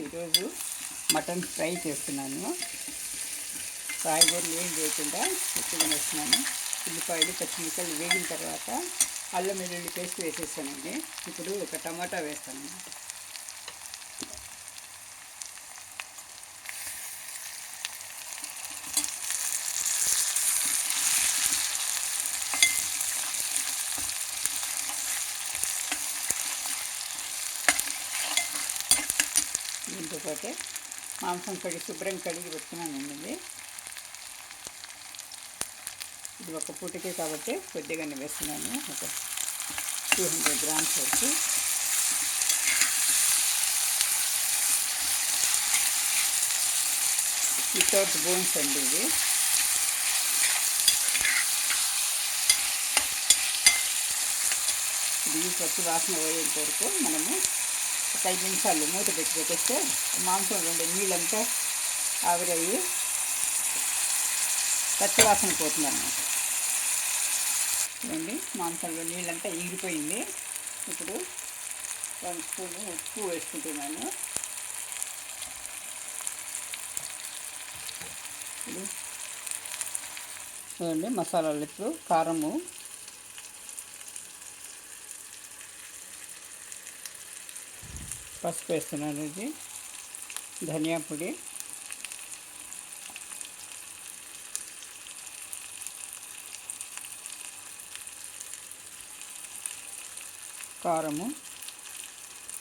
ఈరోజు mutton fry చేస్తున్నాను. కాయగూరలు ఏం వేయకుండా ఉప్పుగా వేస్తున్నాను. ఉల్లిపాయలు పచ్చిమిరపకాయలు వేగిన తర్వాత అల్లం వెల్లుల్లి పేస్ట్ వేసేస్తానండి. ఇప్పుడు ఒక టమాటా వేస్తాను. దీంతో పాటు మాంసం శుభ్రం కడిగి పెట్టుకున్నానండి. ఇది ఒక పూటకే కాబట్టి కొద్దిగానే వేస్తున్నాను. ఒక 200 గ్రామ్స్ వరకు. వితౌట్ బోన్స్ అండి ఇది. ఇది పచ్చి వాసన పోయేంత వరకు మనము ఒక 5 నిమిషాలు మూత పెట్టి పెట్టేస్తే మాంసం ఉండే నీళ్ళంతా ఆవిరయ్యి పచ్చివాసన పోతుంది అన్నమాట. చూడండి, మాంసంలో నీళ్ళంతా ఈగిపోయింది. ఇప్పుడు 1 స్పూన్ ఉప్పు వేసుకుంటున్నాను. ఇప్పుడు చూడండి, మసాలాలు ఇప్పుడు కారము, పసుపు వేస్తున్నాను. ఇది ధనియా పొడి, కారము,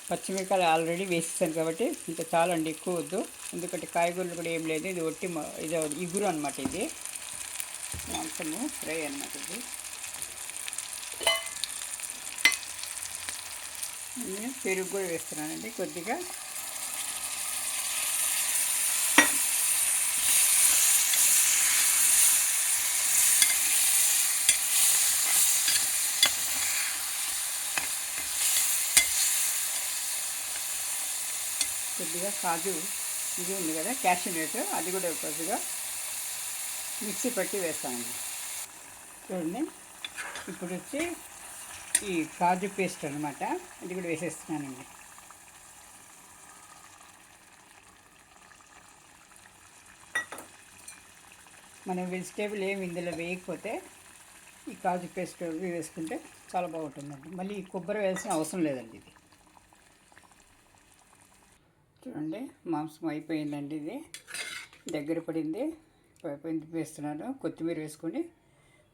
పచ్చిమిరపకాయలు ఆల్రెడీ వేసేసాను కాబట్టి ఇంకా చాలండి, ఎక్కువ వద్దు. ఎందుకంటే కాయగూరలు కూడా ఏం లేదు, ఇది ఒట్టి ఇది ఇగురు అనమాట. ఇది మాంసము ఫ్రై అనమాట. ఇది పెరుగు కూడా వేస్తున్నానండి కొద్దిగా. కొద్దిగా కాజు ఇది ఉంది కదా, క్యాష్యూ నట్, అది కూడా కొద్దిగా మిక్సీ పట్టి వేస్తానండి. చూడండి, ఇప్పుడు వచ్చి ఈ కాజు పేస్ట్ అనమాట, ఇది కూడా వేసేస్తున్నానండి. మనం వెజిటేబుల్ ఏమి ఇందులో వేయకపోతే ఈ కాజు పేస్ట్ వేసుకుంటే చాలా బాగుంటుందండి. మళ్ళీ ఈ కొబ్బరి వేయాల్సిన అవసరం లేదండి. ఇది చూడండి, మాంసం అయిపోయిందండి. ఇది దగ్గర పడింది, వేస్తున్నాను. కొత్తిమీర వేసుకొని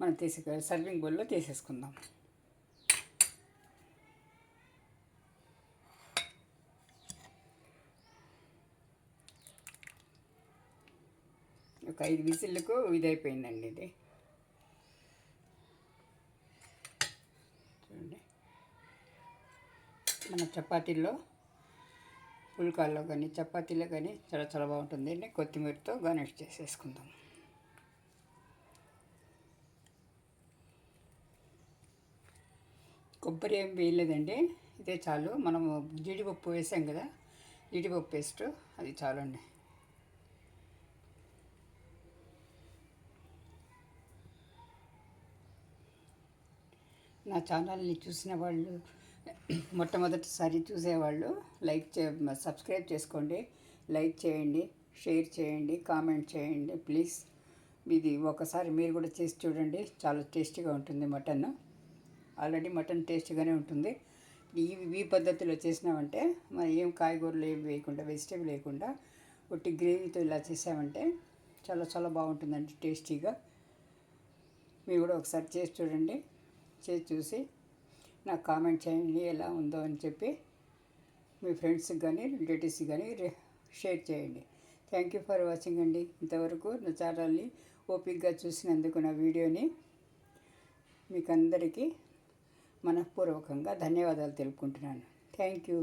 మనం సర్వింగ్ బౌల్లో తీసేసుకుందాం. ఒక 5 విజిల్లకు ఇది అయిపోయిందండి. ఇది చూడండి, మన చపాతీల్లో, పుల్కాల్లో కానీ చపాతీలో కానీ చాలా చాలా బాగుంటుంది అండి. కొత్తిమీరతో గార్నిష్ చేసేసుకుందాం. కొబ్బరి ఏం వేయలేదండి, ఇదే చాలు. మనము జీడిపప్పు వేసాం కదా, జీడిపప్పు పేస్ట్, అది చాలండి. నా ఛానల్ని చూసిన వాళ్ళు, మొట్టమొదటిసారి చూసేవాళ్ళు సబ్స్క్రైబ్ చేసుకోండి, లైక్ చేయండి, షేర్ చేయండి, కామెంట్ చేయండి ప్లీజ్. ఇది ఒకసారి మీరు కూడా చేసి చూడండి, చాలా టేస్టీగా ఉంటుంది. మటన్ ఆల్రెడీ మటన్ టేస్టీగానే ఉంటుంది. ఈ పద్ధతిలో చేసినామంటే మనం ఏం కాయగూరలు ఏం వేయకుండా, వెజిటేబుల్ వేయకుండా ఒట్టి గ్రేవీతో ఇలా చేసామంటే చాలా చాలా బాగుంటుందండి, టేస్టీగా. మీరు కూడా ఒకసారి చేసి చూడండి. చేసి చూసి నాకు కామెంట్ చేయండి ఎలా ఉందో అని చెప్పి. మీ ఫ్రెండ్స్కి కానీ రిలేటివ్స్కి కానీ షేర్ చేయండి. థ్యాంక్ యూ ఫర్ వాచింగ్ అండి. ఇంతవరకు నా ఛానల్ని ఓపిక్గా చూసినందుకు, నా వీడియోని మీకు అందరికీ మనఃపూర్వకంగా ధన్యవాదాలు తెలుపుకుంటున్నాను. Thank you.